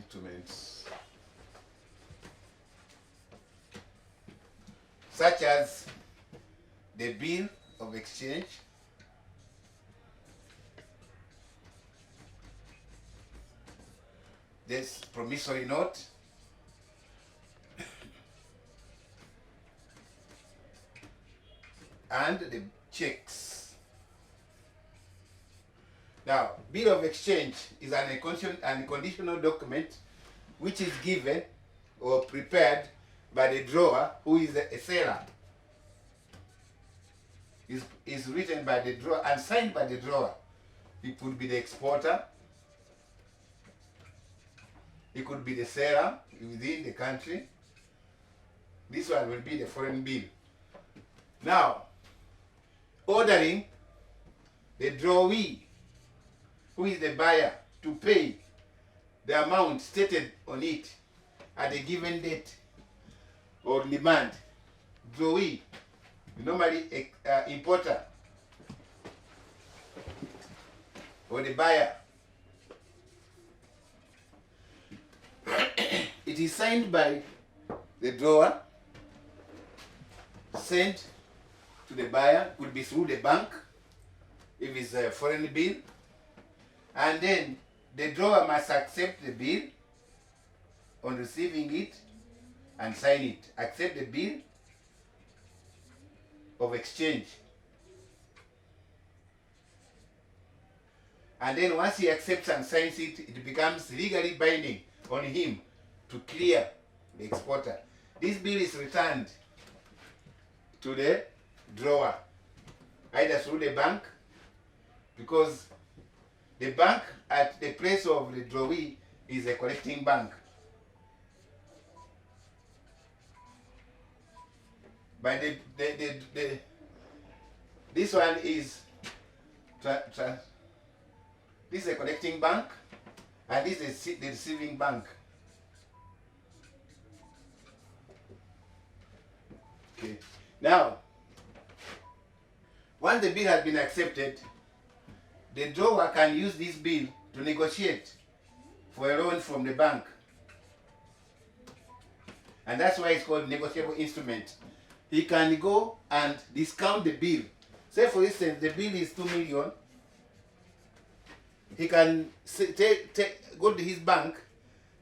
instruments such as the bill of exchange, this promissory note, and the checks. Now, bill of exchange is an unconditional document which is given or prepared by the drawer, who is a seller. Is written by the drawer and signed by the drawer. It could be the exporter, it could be the seller within the country. This one will be the foreign bill. Now, ordering the drawee, who is the buyer, to pay the amount stated on it at a given date or demand. Drawee, normally importer or the buyer. It is signed by the drawer, sent to the buyer, could be through the bank if it's a foreign bill, and then the drawer must accept the bill on receiving it and sign it. Accept the bill of exchange. And then once he accepts and signs it, it becomes legally binding on him to clear the exporter. This bill is returned to the drawer, either through the bank, because the bank at the place of the drawee is a collecting bank. But this one is this is a collecting bank, and this is the receiving bank. Okay. Now, once the bill has been accepted, the drawer can use this bill to negotiate for a loan from the bank. And that's why it's called negotiable instrument. He can go and discount the bill. Say for instance, the bill is 2 million. He can go to his bank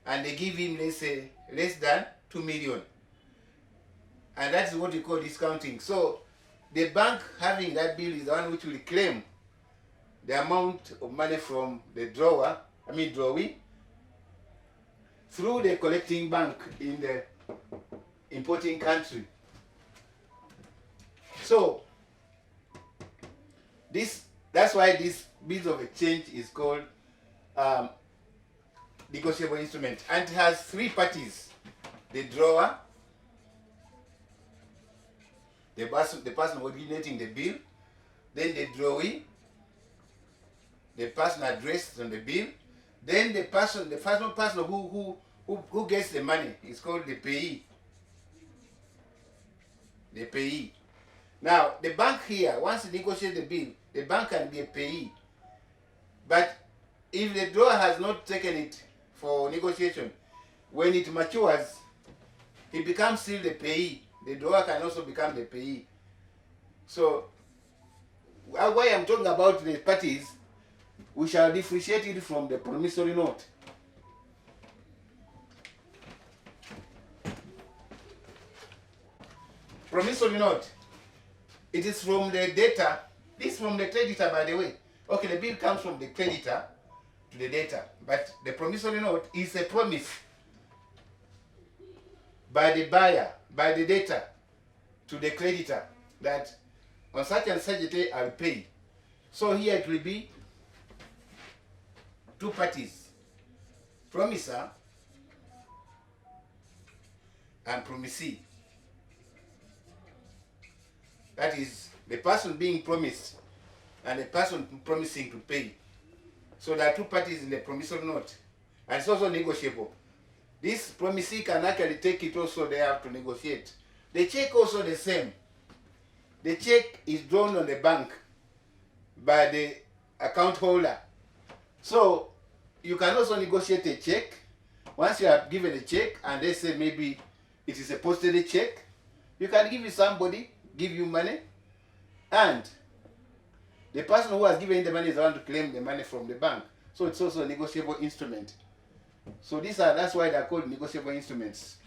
and they give him, let's say, less than 2 million. And that's what we call discounting. So the bank having that bill is the one which will claim the amount of money from the drawee, through the collecting bank in the importing country. So that's why this bill of exchange is called negotiable instrument, and it has three parties: the drawer, the person originating the bill, then the drawee, the person addressed on the bill, then the person who gets the money is called the payee. The payee. Now, the bank here, once you negotiate the bill, the bank can be a payee. But if the drawer has not taken it for negotiation, when it matures, it becomes still the payee. The drawer can also become the payee. So, why I'm talking about the parties, we shall differentiate it from the promissory note. Promissory note, it is from the debtor. This is from the creditor, by the way. Okay, the bill comes from the creditor to the debtor, but the promissory note is a promise by the buyer, by the debtor, to the creditor that on such and such a day I'll pay. So here it will be two parties, promisor and promisee. That is the person being promised and the person promising to pay. So there are two parties in the promissory note, and it's also negotiable. This promisee can actually take it also, they have to negotiate. The check also the same. The check is drawn on the bank by the account holder. So you can also negotiate a check Once you are given a check and they say maybe it is a posted check, you can give it somebody, give you money, and the person who has given the money is the one to claim the money from the bank. So it's also a negotiable instrument. So that's why they're called negotiable instruments.